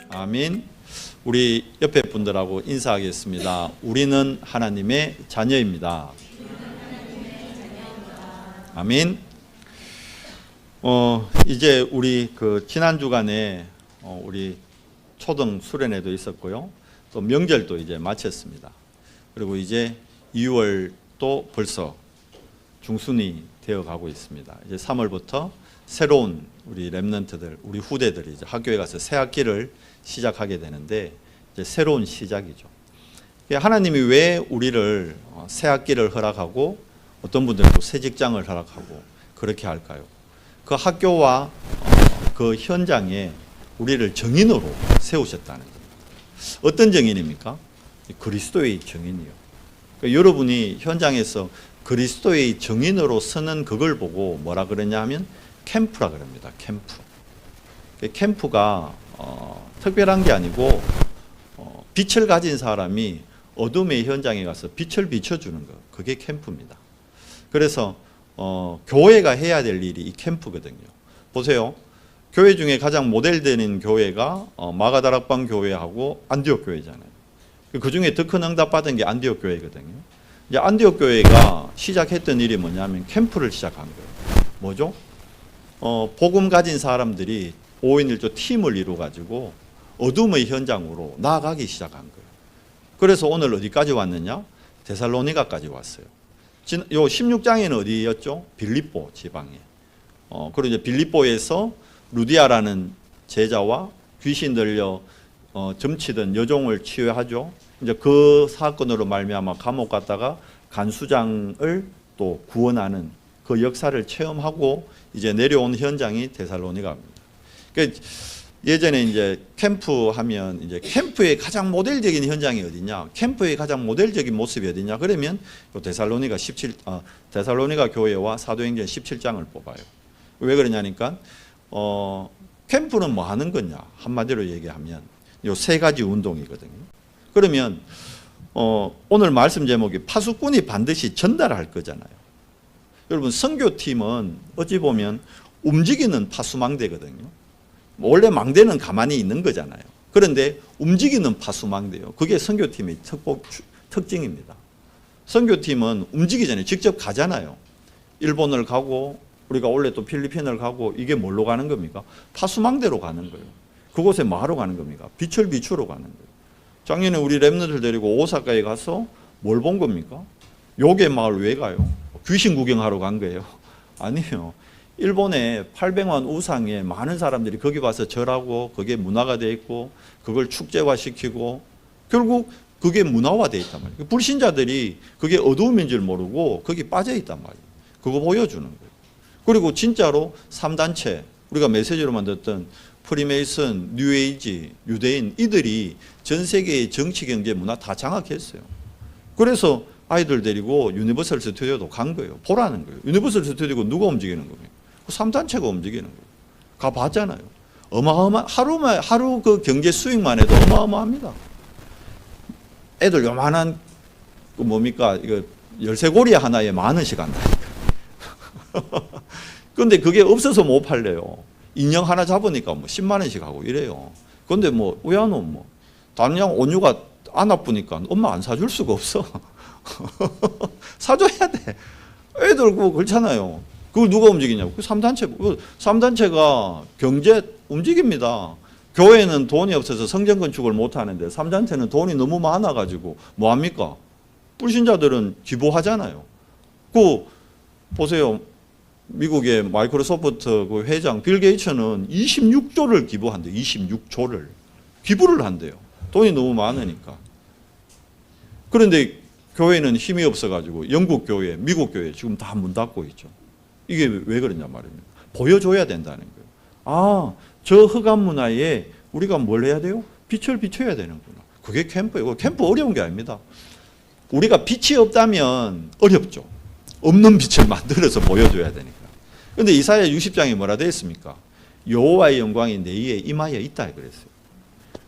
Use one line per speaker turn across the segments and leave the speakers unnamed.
아멘. 우리 옆에 분들하고 인사하겠습니다. 우리는 하나님의 자녀입니다. 아멘. 이제 우리 지난 주간에 우리 초등 수련회도 있었고요. 또 명절도 이제 마쳤습니다. 그리고 이제 2월도 벌써 중순이 되어 가고 있습니다. 이제 3월부터 새로운 우리 렘넌트들, 우리 후대들이 이제 학교에 가서 새 학기를 시작하게 되는데 이제 새로운 시작이죠. 하나님이 왜 우리를 새 학기를 허락하고 어떤 분들은 또 새 직장을 허락하고 그렇게 할까요? 그 학교와 그 현장에 우리를 정인으로 세우셨다는 겁니다. 어떤 정인입니까? 그리스도의 정인이요. 그러니까 여러분이 현장에서 그리스도의 정인으로 서는 그걸 보고 뭐라 그러냐 하면 캠프라 그럽니다. 캠프. 캠프가 특별한 게 아니고 빛을 가진 사람이 어둠의 현장에 가서 빛을 비춰주는 것, 그게 캠프입니다. 그래서 교회가 해야 될 일이 이 캠프거든요. 보세요. 교회 중에 가장 모델되는 교회가 마가다락방 교회하고 안디옥 교회잖아요. 그 중에 더 큰 응답 받은 게 안디옥 교회거든요. 이제 안디옥 교회가 시작했던 일이 뭐냐면 캠프를 시작한 거예요. 뭐죠? 복음 가진 사람들이 5인 1조 팀을 이루어 가지고 어둠의 현장으로 나아가기 시작한 거예요. 그래서 오늘 어디까지 왔느냐? 데살로니가까지 왔어요. 요 16장에는 어디였죠? 빌립보 지방에. 그리고 이제 빌립보에서 루디아라는 제자와 귀신 들려 점치던 여종을 치유하죠. 이제 그 사건으로 말미암아 감옥 갔다가 간수장을 또 구원하는 그 역사를 체험하고 이제 내려온 현장이 데살로니가입니다. 그러니까 예전에 이제 캠프 하면 이제 캠프의 가장 모델적인 현장이 어디냐? 캠프의 가장 모델적인 모습이 어디냐? 그러면 데살로니가 교회와 사도행전 17장을 뽑아요. 왜 그러냐니까 캠프는 뭐 하는 거냐? 한마디로 얘기하면 요 세 가지 운동이거든요. 그러면 오늘 말씀 제목이 파수꾼이 반드시 전달할 거잖아요. 여러분 선교팀은 어찌 보면 움직이는 파수망대거든요. 원래 망대는 가만히 있는 거잖아요. 그런데 움직이는 파수망대요. 그게 선교팀의 특징입니다. 선교팀은 움직이잖아요. 직접 가잖아요. 일본을 가고 우리가 원래 또 필리핀을 가고 이게 뭘로 가는 겁니까? 파수망대로 가는 거예요. 그곳에 뭐하러 가는 겁니까? 빛을 비추러 가는 거예요. 작년에 우리 렘넌트를 데리고 오사카에 가서 뭘 본 겁니까? 요괴 마을 왜 가요? 귀신 구경하러 간 거예요? 아니에요. 일본의 800만 우상에 많은 사람들이 거기 와서 절하고 그게 문화가 돼 있고 그걸 축제화시키고 결국 그게 문화화돼 있단 말이에요. 불신자들이 그게 어두움인 줄 모르고 거기 빠져 있단 말이에요. 그거 보여주는 거예요. 그리고 진짜로 3단체 우리가 메시지로만 듣던 프리메이슨, 뉴에이지, 유대인 이들이 전 세계의 정치, 경제, 문화 다 장악했어요. 그래서 아이들 데리고 유니버설 스튜디오도 간 거예요. 보라는 거예요. 유니버설 스튜디오 누가 움직이는 겁니까? 3단체가 움직이는 거예요. 가봤잖아요. 하루 그 경제 수익만 해도 어마어마합니다. 애들 요만한 뭡니까? 이거 열쇠고리 하나에 10,000원씩 한다니까. 근데 그게 없어서 못 팔래요. 인형 하나 잡으니까 뭐 10만 원씩 하고 이래요. 근데 뭐 왜 안 오? 단양 온유가 안 아프니까 엄마 안 사줄 수가 없어. 사줘야 돼. 애들 그거 그렇잖아요. 그걸 누가 움직이냐고. 그 3단체가 경제 움직입니다. 교회는 돈이 없어서 성전 건축을 못 하는데 3단체는 돈이 너무 많아가지고 뭐 합니까? 불신자들은 기부하잖아요. 그 보세요. 미국의 마이크로소프트 그 회장 빌 게이츠는 26조를 기부한대요. 26조를. 기부를 한대요. 돈이 너무 많으니까. 그런데 교회는 힘이 없어가지고 영국 교회, 미국 교회 지금 다 문 닫고 있죠. 이게 왜 그러냐 말입니다. 보여줘야 된다는 거예요. 아, 저 흑암 문화에 우리가 뭘 해야 돼요? 빛을 비춰야 되는구나. 그게 캠프예요. 캠프 어려운 게 아닙니다. 우리가 빛이 없다면 어렵죠. 없는 빛을 만들어서 보여줘야 되니까. 그런데 이사야 60장에 뭐라 되어 있습니까? 여호와의 영광이 내 위에 임하여 있다 그랬어요.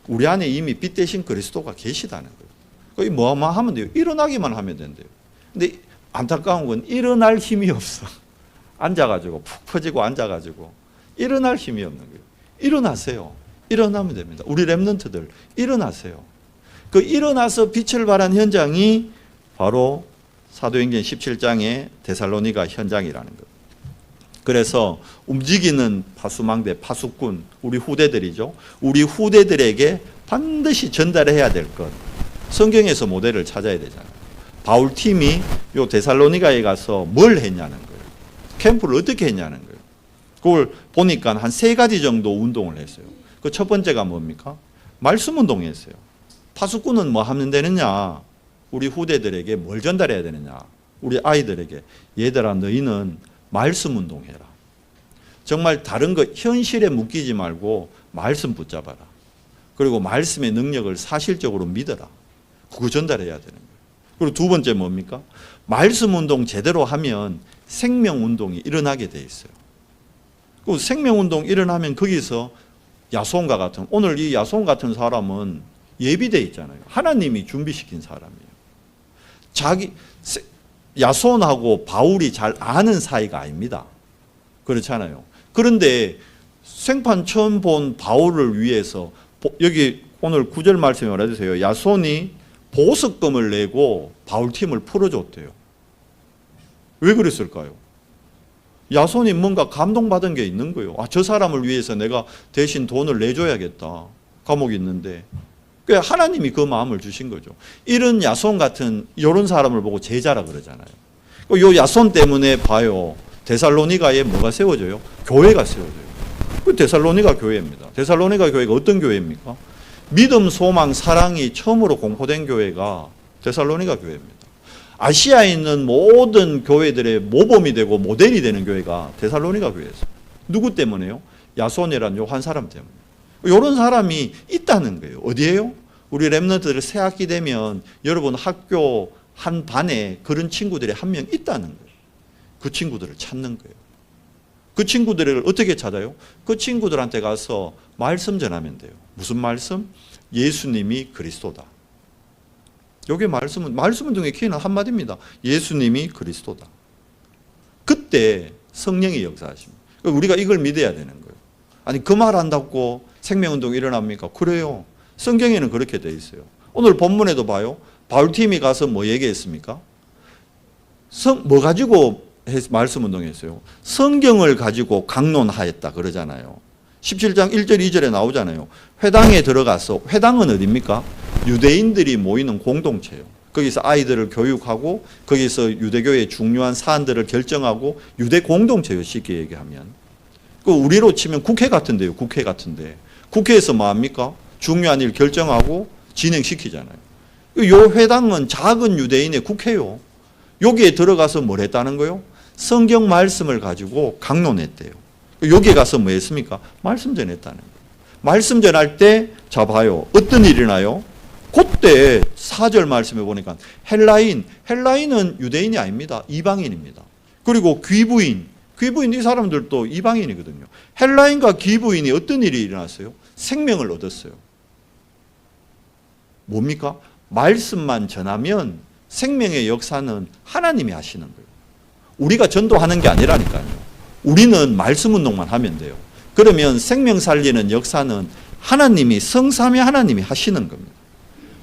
우리 안에 이미 빛 대신 그리스도가 계시다는 거예요. 거의 뭐만 하면 돼요? 일어나기만 하면 된대요. 근데 안타까운 건 일어날 힘이 없어. 앉아가지고 푹 퍼지고 앉아가지고 일어날 힘이 없는 거예요. 일어나세요. 일어나면 됩니다. 우리 렘넌트들 일어나세요. 그 일어나서 빛을 발한 현장이 바로 사도행전 17장의 데살로니가 현장이라는 거예요. 그래서 움직이는 파수망대, 파수꾼, 우리 후대들이죠. 우리 후대들에게 반드시 전달해야 될 것. 성경에서 모델을 찾아야 되잖아요. 바울팀이 요 데살로니가에 가서 뭘 했냐는 거예요. 캠프를 어떻게 했냐는 거예요. 그걸 보니까 한 3가지 정도 운동을 했어요. 그 첫 번째가 뭡니까? 말씀 운동이었어요. 파수꾼은 뭐 하면 되느냐? 우리 후대들에게 뭘 전달해야 되느냐? 우리 아이들에게 얘들아 너희는 말씀 운동해라. 정말 다른 거 현실에 묶이지 말고 말씀 붙잡아라. 그리고 말씀의 능력을 사실적으로 믿어라. 그거 전달해야 되는 거예요. 그리고 두 번째 뭡니까? 말씀 운동 제대로 하면 생명 운동이 일어나게 돼 있어요. 그 생명 운동 일어나면 거기서 야손과 같은, 오늘 이 야손 같은 사람은 예비돼 있잖아요. 하나님이 준비시킨 사람이에요. 야손하고 바울이 잘 아는 사이가 아닙니다. 그렇잖아요. 그런데 생판 처음 본 바울을 위해서 여기 오늘 9절 말씀에 말해주세요. 야손이 보석금을 내고 바울팀을 풀어줬대요. 왜 그랬을까요? 야손이 뭔가 감동받은 게 있는 거예요. 저 사람을 위해서 내가 대신 돈을 내줘야겠다. 감옥이 있는데. 하나님이 그 마음을 주신 거죠. 이런 야손 같은 이런 사람을 보고 제자라 그러잖아요. 이 야손 때문에 봐요. 데살로니가에 뭐가 세워져요? 교회가 세워져요. 그 데살로니가 교회입니다. 데살로니가 교회가 어떤 교회입니까? 믿음, 소망, 사랑이 처음으로 공포된 교회가 데살로니가 교회입니다. 아시아에 있는 모든 교회들의 모범이 되고 모델이 되는 교회가 데살로니가 교회였어요. 누구 때문에요? 야손이라는 요 한 사람 때문에. 이런 사람이 있다는 거예요. 어디에요? 우리 렘넌트들 새 학기 되면 여러분 학교 한 반에 그런 친구들이 한 명 있다는 거예요. 그 친구들을 찾는 거예요. 그 친구들을 어떻게 찾아요? 그 친구들한테 가서 말씀 전하면 돼요. 무슨 말씀? 예수님이 그리스도다. 여기 말씀은 중에 키는 한마디입니다. 예수님이 그리스도다. 그때 성령이 역사하십니다. 우리가 이걸 믿어야 되는 거예요. 아니 그 말 한다고 생명운동이 일어납니까? 그래요. 성경에는 그렇게 돼 있어요. 오늘 본문에도 봐요. 바울팀이 가서 뭐 얘기했습니까? 뭐 가지고 말씀운동했어요? 성경을 가지고 강론하였다 그러잖아요. 17장 1절 2절에 나오잖아요. 회당에 들어가서, 회당은 어디입니까? 유대인들이 모이는 공동체예요. 거기서 아이들을 교육하고 거기서 유대교의 중요한 사안들을 결정하고 유대 공동체예요. 쉽게 얘기하면. 그 우리로 치면 국회 같은데요. 국회 같은데. 국회에서 뭐 합니까? 중요한 일 결정하고 진행시키잖아요. 이 회당은 작은 유대인의 국회요. 여기에 들어가서 뭘 했다는 거요? 성경 말씀을 가지고 강론했대요. 여기에 가서 뭐 했습니까? 말씀 전했다는 거예요. 말씀 전할 때, 자 봐요. 어떤 일이 나요? 그때 4절 말씀에 보니까 헬라인은 유대인이 아닙니다. 이방인입니다. 그리고 귀부인 이 사람들도 이방인이거든요. 헬라인과 귀부인이 어떤 일이 일어났어요? 생명을 얻었어요. 뭡니까? 말씀만 전하면 생명의 역사는 하나님이 하시는 거예요. 우리가 전도하는 게 아니라니까요. 우리는 말씀 운동만 하면 돼요. 그러면 생명 살리는 역사는 하나님이 성삼위 하나님이 하시는 겁니다.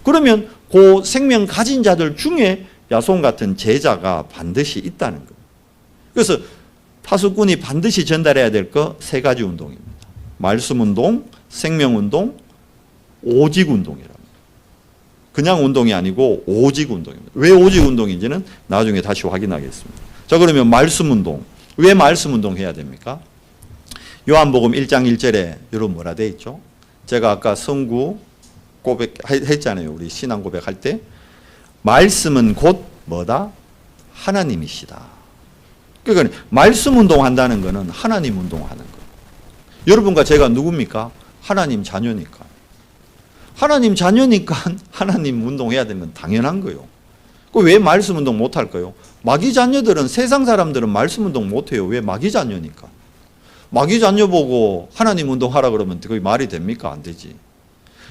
그러면 그 생명 가진 자들 중에 야손 같은 제자가 반드시 있다는 거예요. 그래서 파수꾼이 반드시 전달해야 될 거 3가지 운동입니다. 말씀 운동, 생명 운동, 오직 운동이랍니다. 그냥 운동이 아니고 오직 운동입니다. 왜 오직 운동인지는 나중에 다시 확인하겠습니다. 자, 그러면 말씀 운동. 왜 말씀 운동 해야 됩니까? 요한복음 1장 1절에 여러분 뭐라 돼 있죠? 제가 아까 성구 고백했잖아요. 우리 신앙 고백할 때. 말씀은 곧 뭐다? 하나님이시다. 그러니까 말씀 운동한다는 것은 하나님 운동하는 거예요. 여러분과 제가 누굽니까? 하나님 자녀니까. 하나님 자녀니까 하나님 운동해야 되는 건 당연한 거예요. 왜 말씀 운동 못 할까요? 마귀 자녀들은, 세상 사람들은 말씀 운동 못 해요. 왜? 마귀 자녀니까. 마귀 자녀 보고 하나님 운동하라 그러면 그게 말이 됩니까? 안 되지.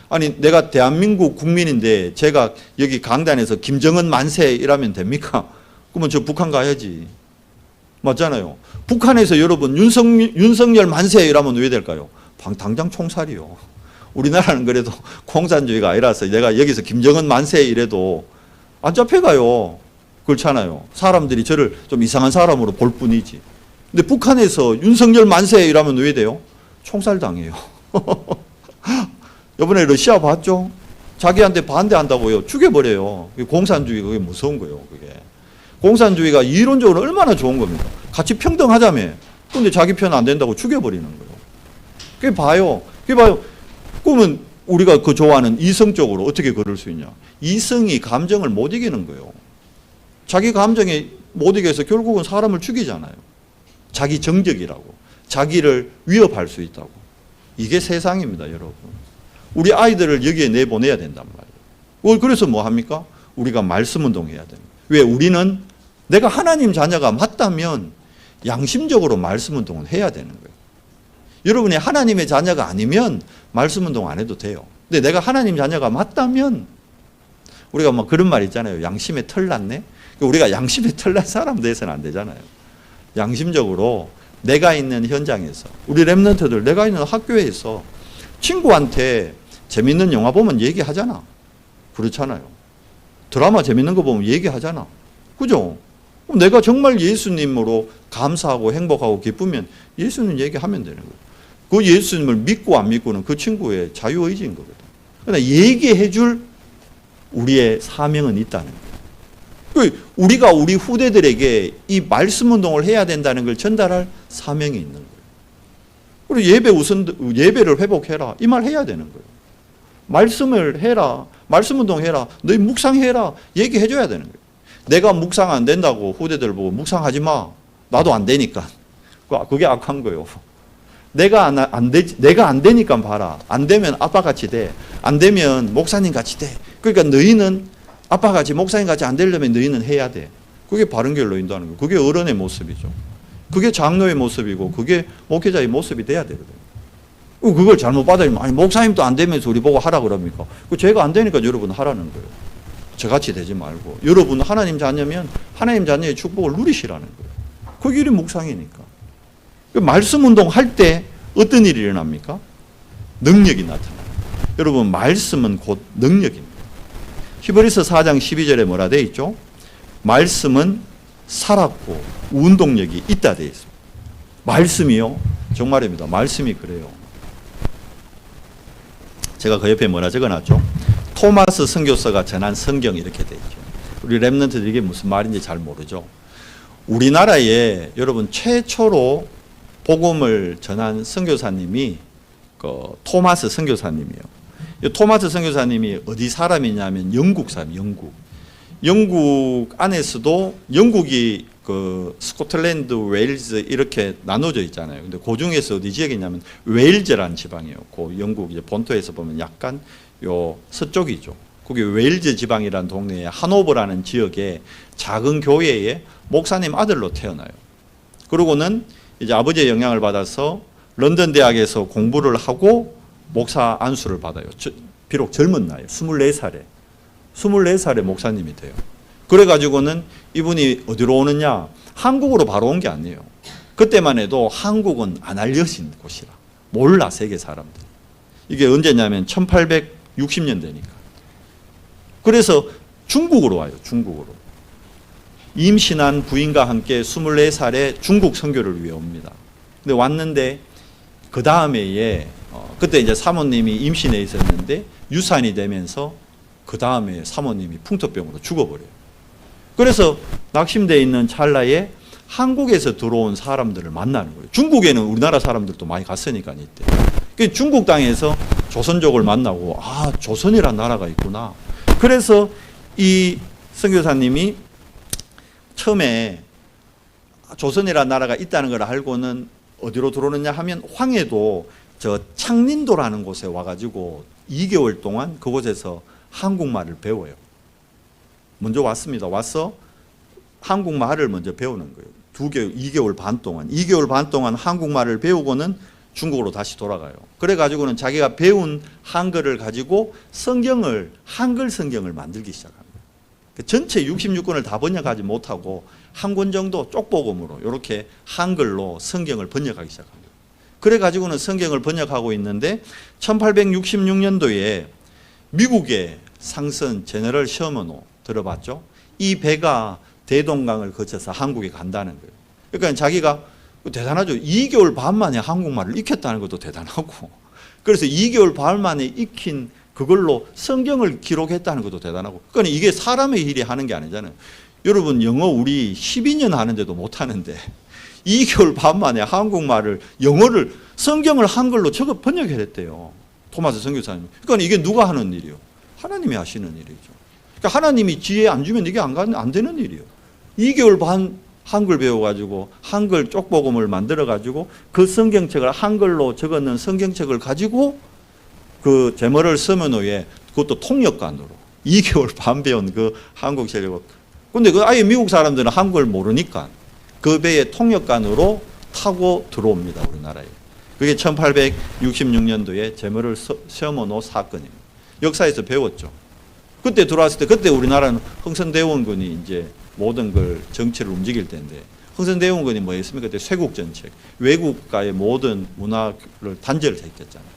아니 내가 대한민국 국민인데 제가 여기 강단에서 김정은 만세 이라면 됩니까? 그러면 저 북한 가야지. 맞잖아요. 북한에서 여러분 윤석열 만세 이러면 왜 될까요? 당장 총살이요. 우리나라는 그래도 공산주의가 아니라서 내가 여기서 김정은 만세 이래도 안 잡혀가요. 그렇잖아요. 사람들이 저를 좀 이상한 사람으로 볼 뿐이지. 근데 북한에서 윤석열 만세 이러면 왜 돼요? 총살 당해요. 이번에 러시아 봤죠? 자기한테 반대한다고요. 죽여버려요. 공산주의 그게 무서운 거예요. 그게. 공산주의가 이론적으로 얼마나 좋은 겁니까? 같이 평등하자며. 근데 자기 편 안 된다고 죽여버리는 거예요. 그게 봐요. 그러면 우리가 그 좋아하는 이성적으로 어떻게 그럴 수 있냐? 이성이 감정을 못 이기는 거예요. 자기 감정에 못 이겨서 결국은 사람을 죽이잖아요. 자기 정적이라고. 자기를 위협할 수 있다고. 이게 세상입니다, 여러분. 우리 아이들을 여기에 내보내야 된단 말이에요. 그래서 뭐 합니까? 우리가 말씀운동 해야 됩니다. 왜? 우리는 내가 하나님 자녀가 맞다면 양심적으로 말씀운동을 해야 되는 거예요. 여러분이 하나님의 자녀가 아니면 말씀운동 안 해도 돼요. 근데 내가 하나님 자녀가 맞다면 우리가 뭐 그런 말 있잖아요. 양심에 털 났네? 우리가 양심에 털 난 사람 돼서는 안 되잖아요. 양심적으로 내가 있는 현장에서 우리 랩런트들 내가 있는 학교에서 친구한테 재밌는 영화 보면 얘기하잖아. 그렇잖아요. 드라마 재밌는 거 보면 얘기하잖아. 그죠? 내가 정말 예수님으로 감사하고 행복하고 기쁘면 예수님 얘기하면 되는 거예요. 그 예수님을 믿고 안 믿고는 그 친구의 자유의지인 거거든. 그러나 얘기해 줄 우리의 사명은 있다는 거예요. 우리가 우리 후대들에게 이 말씀 운동을 해야 된다는 걸 전달할 사명이 있는 거예요. 그리고 예배를 회복해라. 이 말 해야 되는 거예요. 말씀을 해라. 말씀 운동해라. 너희 묵상해라. 얘기해 줘야 되는 거예요. 내가 묵상 안 된다고 후대들 보고 묵상하지 마. 나도 안 되니까. 그게 악한 거예요. 내가 안 되니까 봐라. 안 되면 아빠같이 돼. 안 되면 목사님같이 돼. 그러니까 너희는 아빠같이 목사님같이 안 되려면 너희는 해야 돼. 그게 바른 길로 인도하는 거예요. 그게 어른의 모습이죠. 그게 장로의 모습이고 그게 목회자의 모습이 돼야 되거든요. 그걸 잘못 받아들이면 아니 목사님도 안 되면서 우리 보고 하라 그럽니까? 제가 안 되니까 여러분 하라는 거예요. 저같이 되지 말고 여러분 하나님 자녀면 하나님 자녀의 축복을 누리시라는 거예요. 그 길이 묵상이니까. 말씀 운동할 때 어떤 일이 일어납니까? 능력이 나타나요. 여러분 말씀은 곧 능력입니다. 히브리서 4장 12절에 뭐라 되어 있죠? 말씀은 살았고 운동력이 있다 되어 있습니다. 말씀이요? 정말입니다. 말씀이 그래요. 제가 그 옆에 뭐라 적어놨죠? 토마스 선교사가 전한 성경 이렇게 되어 있죠. 우리 랩런트들 이게 무슨 말인지 잘 모르죠. 우리나라에 여러분 최초로 복음을 전한 선교사님이 토마스 선교사님이에요. 토마스 선교사님이 어디 사람이냐면 영국 사람, 영국 안에서도 영국이 스코틀랜드, 웨일즈 이렇게 나눠져 있잖아요. 근데 그 중에서 어디 지역이냐면 웨일즈라는 지방이에요. 그 영국 이제 본토에서 보면 약간 요 서쪽이죠. 거기 웨일즈 지방이라는 동네에 하노버라는 지역에 작은 교회에 목사님 아들로 태어나요. 그러고는 이제 아버지의 영향을 받아서 런던 대학에서 공부를 하고 목사 안수를 받아요. 비록 젊은 나이, 24살에 목사님이 돼요. 그래가지고는 이분이 어디로 오느냐? 한국으로 바로 온 게 아니에요. 그때만 해도 한국은 안 알려진 곳이라. 몰라, 세계 사람들. 이게 언제냐면 1860년대니까. 그래서 중국으로 와요, 중국으로. 임신한 부인과 함께 24살에 중국 선교를 위해 옵니다. 근데 왔는데 그 다음에 그때 이제 사모님이 임신해 있었는데 유산이 되면서 그 다음에 사모님이 풍토병으로 죽어버려요. 그래서 낙심되어 있는 찰나에 한국에서 들어온 사람들을 만나는 거예요. 중국에는 우리나라 사람들도 많이 갔으니까 이때. 중국 땅에서 조선족을 만나고 조선이라는 나라가 있구나. 그래서 이 선교사님이 처음에 조선이라는 나라가 있다는 걸 알고는 어디로 들어오느냐 하면 황해도 저 창린도라는 곳에 와가지고 2개월 동안 그곳에서 한국말을 배워요. 먼저 왔습니다. 와서 한국말을 먼저 배우는 거예요. 2개월 반 동안 한국말을 배우고는 중국으로 다시 돌아가요. 그래가지고는 자기가 배운 한글을 가지고 한글 성경을 만들기 시작합니다. 전체 66권을 다 번역하지 못하고 한 권 정도 쪽복음으로 이렇게 한글로 성경을 번역하기 시작한 거예요. 그래가지고는 성경을 번역하고 있는데 1866년도에 미국의 상선 제너럴 셔먼호 들어봤죠? 이 배가 대동강을 거쳐서 한국에 간다는 거예요. 그러니까 자기가 대단하죠. 2개월 반 만에 한국말을 익혔다는 것도 대단하고, 그래서 2개월 반 만에 익힌 그걸로 성경을 기록했다는 것도 대단하고. 그러니까 이게 사람의 일이 하는 게 아니잖아요. 여러분 영어 우리 12년 하는데도 못하는데 2개월 반 만에 한국말을, 영어를, 성경을 한글로 적어 번역했대요. 토마스 선교사님. 그러니까 이게 누가 하는 일이요? 하나님이 하시는 일이죠. 그러니까 하나님이 지혜 안 주면 이게 안 되는 일이에요. 2개월 반 한글 배워가지고 한글 쪽복음을 만들어가지고 그 성경책을 한글로 적었는 성경책을 가지고 그 제머럴 서머노에, 그것도 통역관으로 2개월 반 배운 그 한국 세력을, 근데 그 아예 미국 사람들은 한국을 모르니까 그 배에 통역관으로 타고 들어옵니다, 우리나라에. 그게 1866년도에 제머럴 서머노 사건입니다. 역사에서 배웠죠. 그때 들어왔을 때, 그때 우리나라는 흥선대원군이 이제 모든 걸 정치를 움직일 때인데, 흥선대원군이 뭐였습니까? 그때 쇄국정책, 외국과의 모든 문화를 단절을 시켰잖아요.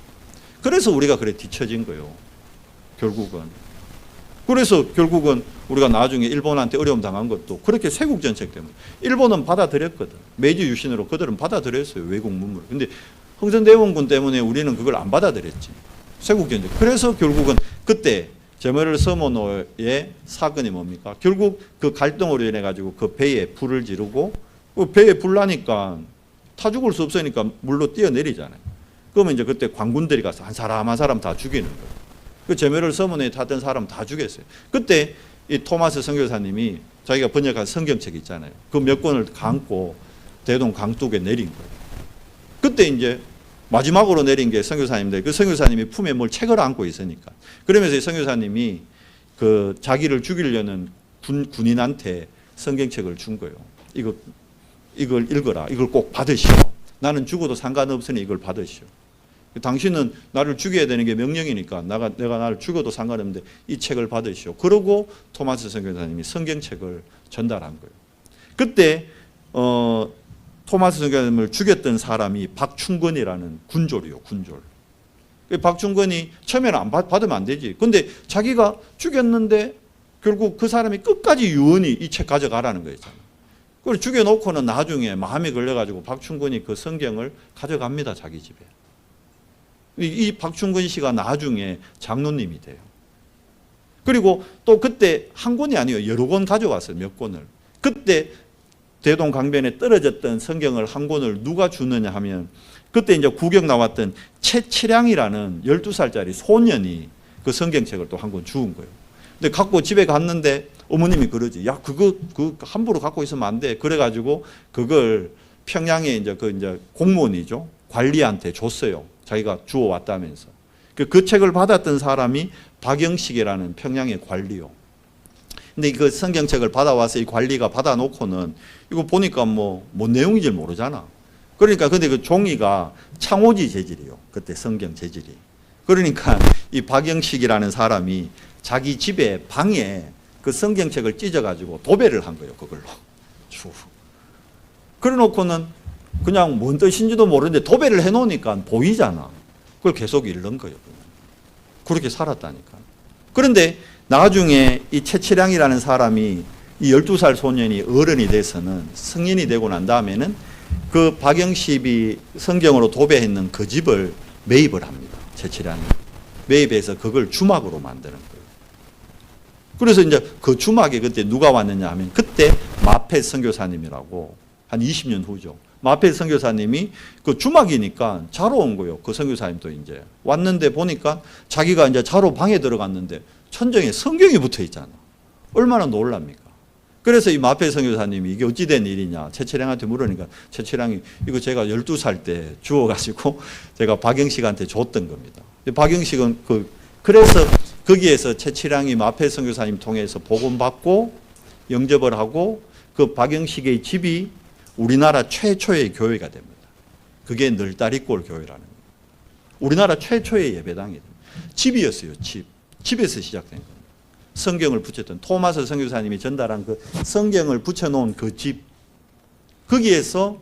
그래서 우리가 그래 뒤처진 거예요, 결국은. 그래서 결국은 우리가 나중에 일본한테 어려움 당한 것도 그렇게 쇄국정책 때문에. 일본은 받아들였거든. 메이지 유신으로 그들은 받아들였어요, 외국 문물을. 근데 흥선대원군 때문에 우리는 그걸 안 받아들였지, 쇄국정책. 그래서 결국은 그때 제머럴 서머노의 사건이 뭡니까? 결국 그 갈등으로 인해 가지고 그 배에 불을 지르고, 그 배에 불 나니까 타 죽을 수 없으니까 물로 뛰어내리잖아요. 그러면 이제 그때 관군들이 가서 한 사람 한 사람 다 죽이는 거예요. 그 제머럴 서머노에 탔던 사람 다 죽였어요. 그때 이 토마스 선교사님이 자기가 번역한 성경책 있잖아요. 그 몇 권을 감고 대동 강둑에 내린 거예요. 그때 이제 마지막으로 내린 게 선교사님인데, 그 선교사님이 품에 뭘 책을 안고 있으니까. 그러면서 이 선교사님이 그 자기를 죽이려는 군인한테 성경책을 준 거예요. 이걸 읽어라. 이걸 꼭 받으시오. 나는 죽어도 상관없으니 이걸 받으시오. 당신은 나를 죽여야 되는 게 명령이니까 내가 나를 죽어도 상관없는데 이 책을 받으시오. 그러고 토마스 선교사님이 성경책을 전달한 거예요. 그때 토마스 선교사님을 죽였던 사람이 박충건이라는 군졸이요, 군졸. 박충건이 처음에는 안 받으면 안 되지. 근데 자기가 죽였는데 결국 그 사람이 끝까지 유언이 이 책 가져가라는 거였잖아요. 그걸 죽여놓고는 나중에 마음에 걸려가지고 박충건이 그 성경을 가져갑니다, 자기 집에. 이 박충건 씨가 나중에 장로님이 돼요. 그리고 또 그때 한 권이 아니에요, 여러 권 가져왔어요, 몇 권을. 그때 대동 강변에 떨어졌던 성경을 한 권을 누가 주느냐 하면, 그때 이제 구경 나왔던 최치량이라는 12살짜리 소년이 그 성경책을 또 한 권 주운 거예요. 근데 갖고 집에 갔는데 어머님이 그러지, 야, 그거 함부로 갖고 있으면 안 돼. 그래가지고 그걸 평양에 이제 공무원이죠, 관리한테 줬어요. 자기가 주워왔다면서. 그 책을 받았던 사람이 박영식이라는 평양의 관리요. 근데 그 성경책을 받아와서 이 관리가 받아놓고는 이거 보니까 뭔 내용인지 모르잖아. 그러니까 근데 그 종이가 창호지 재질이요, 그때 성경 재질이. 그러니까 이 박영식이라는 사람이 자기 집에 방에 그 성경책을 찢어가지고 도배를 한 거예요, 그걸로. 그래 놓고는 그냥 뭔 뜻인지도 모르는데 도배를 해놓으니까 보이잖아. 그걸 계속 읽는 거예요. 그렇게 살았다니까. 그런데 나중에 이 최치량이라는 사람이 이 12살 소년이 어른이 돼서는, 성인이 되고 난 다음에는 그 박영식이 성경으로 도배했는 그 집을 매입을 합니다, 최치량이. 매입해서 그걸 주막으로 만드는 거예요. 그래서 이제 그 주막에 그때 누가 왔느냐 하면, 그때 마페 선교사님이라고, 한 20년 후죠. 마페 선교사님이 그 주막이니까 자러 온 거예요. 그 선교사님도 이제 왔는데 보니까 자기가 이제 자러 방에 들어갔는데 천정에 성경이 붙어 있잖아. 얼마나 놀랍니까? 그래서 이 마페 선교사님이 이게 어찌된 일이냐 최치량한테 물으니까, 최치량이 이거 제가 12살 때 주워가지고 제가 박영식한테 줬던 겁니다. 박영식은 그래서 거기에서 최치량이 마페 선교사님 통해서 복음받고 영접을 하고, 그 박영식의 집이 우리나라 최초의 교회가 됩니다. 그게 널다리골 교회라는 거예요. 우리나라 최초의 예배당이 됩니다. 집이었어요, 집. 집에서 시작된 겁니다. 성경을 붙였던 토마스 선교사님이 전달한 그 성경을 붙여놓은 그 집, 거기에서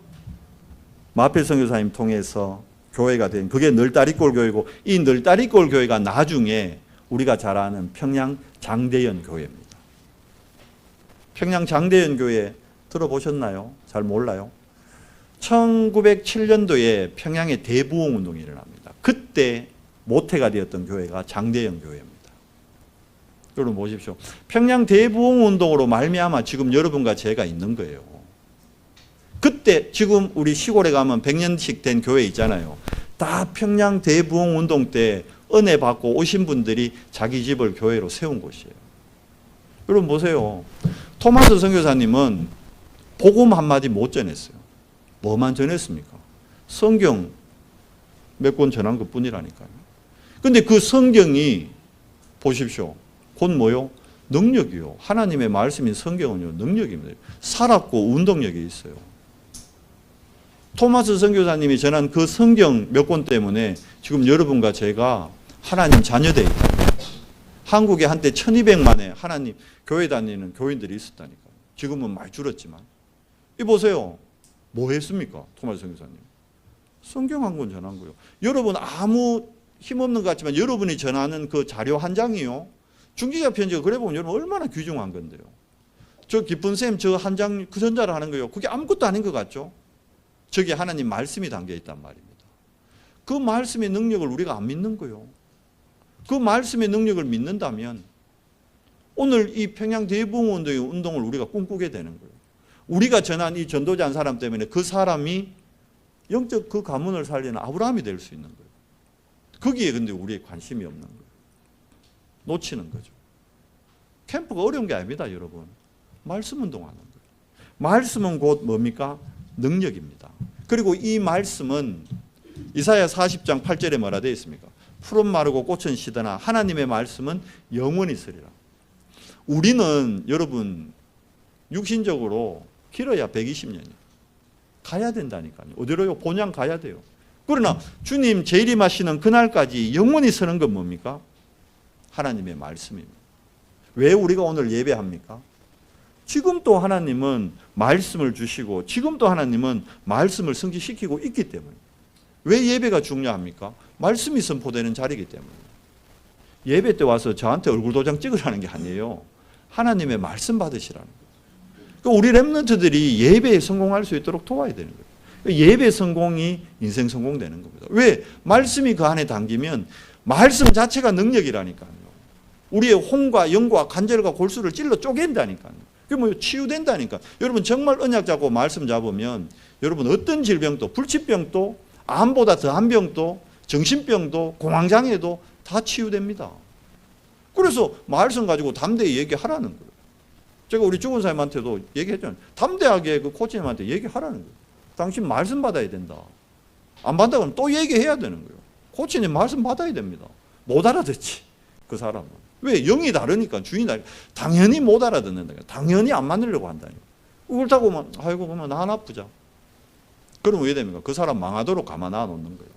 마필 선교사님 통해서 교회가 된 그게 널다리골 교회고, 이 널다리골 교회가 나중에 우리가 잘 아는 평양 장대연 교회입니다. 평양 장대연 교회 들어보셨나요? 잘 몰라요. 1907년도에 평양에 대부흥 운동이 일어납니다. 그때 모태가 되었던 교회가 장대연 교회입니다. 여러분 보십시오. 평양 대부흥 운동으로 말미암아 지금 여러분과 제가 있는 거예요. 그때 지금 우리 시골에 가면 100년씩 된 교회 있잖아요. 다 평양 대부흥 운동 때 은혜 받고 오신 분들이 자기 집을 교회로 세운 곳이에요. 여러분 보세요. 토마스 선교사님은 복음 한마디 못 전했어요. 뭐만 전했습니까? 성경 몇 권 전한 것 뿐이라니까요. 근데 그 성경이 보십시오. 곧 뭐요? 능력이요. 하나님의 말씀인 성경은요, 능력입니다. 살았고 운동력이 있어요. 토마스 선교사님이 전한 그 성경 몇 권 때문에 지금 여러분과 제가 하나님 자녀되어 있다. 한국에 한때 1200만의 하나님 교회 다니는 교인들이 있었다니까요. 지금은 많이 줄었지만. 이 보세요. 뭐 했습니까? 토마스 선교사님. 성경 한 권 전한 거예요. 여러분 아무 힘없는 것 같지만 여러분이 전하는 그 자료 한 장이요. 중기자 편지가 그래 보면 여러분 얼마나 귀중한 건데요. 저 기쁜 쌤 저 한 장 그 전자를 하는 거예요. 그게 아무것도 아닌 것 같죠? 저게 하나님 말씀이 담겨 있단 말입니다. 그 말씀의 능력을 우리가 안 믿는 거예요. 그 말씀의 능력을 믿는다면 오늘 이 평양 대부흥 운동의 운동을 우리가 꿈꾸게 되는 거예요. 우리가 전한 이 전도자 한 사람 때문에 그 사람이 영적 그 가문을 살리는 아브라함이 될 수 있는 거예요. 거기에 근데 우리의 관심이 없는 거예요. 놓치는 거죠. 캠프가 어려운 게 아닙니다, 여러분. 말씀 운동하는 거예요. 말씀은 곧 뭡니까? 능력입니다. 그리고 이 말씀은 이사야 40장 8절에 뭐라 되어 있습니까? 푸른 마르고 꽃은 시드나 하나님의 말씀은 영원히 있으리라. 우리는 여러분 육신적으로 길어야 120년이에요. 가야 된다니까요. 어디로요? 본향 가야 돼요. 그러나 주님 재림하시는 그날까지 영원히 서는 건 뭡니까? 하나님의 말씀입니다. 왜 우리가 오늘 예배합니까? 지금 또 하나님은 말씀을 주시고 지금 또 하나님은 말씀을 성취시키고 있기 때문에. 왜 예배가 중요합니까? 말씀이 선포되는 자리이기 때문에. 예배 때 와서 저한테 얼굴 도장 찍으라는 게 아니에요. 하나님의 말씀 받으시라는 거예요. 우리 렘넌트들이 예배에 성공할 수 있도록 도와야 되는 거예요. 예배 성공이 인생 성공되는 겁니다. 왜? 말씀이 그 안에 담기면 말씀 자체가 능력이라니까요. 우리의 혼과 영과 관절과 골수를 찔러 쪼갠다니까요. 그게 뭐 치유된다니까. 여러분 정말 언약 잡고 말씀 잡으면 여러분 어떤 질병도 불치병도 암보다 더한 병도 정신병도 공황장애도 다 치유됩니다. 그래서 말씀 가지고 담대히 얘기하라는 거예요. 제가 우리 죽은 사람한테도 얘기했잖아요. 담대하게 그 코치님한테 얘기하라는 거예요. 당신 말씀 받아야 된다. 안 받다 그러면 또 얘기해야 되는 거예요. 코치님 말씀 받아야 됩니다. 못 알아듣지 그 사람은. 왜? 영이 다르니까 주인이 다르니까. 당연히 못 알아듣는다. 당연히 안 만들려고 한다니까. 그렇다고 하면 아이고 그러면 나 아프자. 그러면 왜 됩니까? 그 사람 망하도록 가만 놔 놓는 거예요.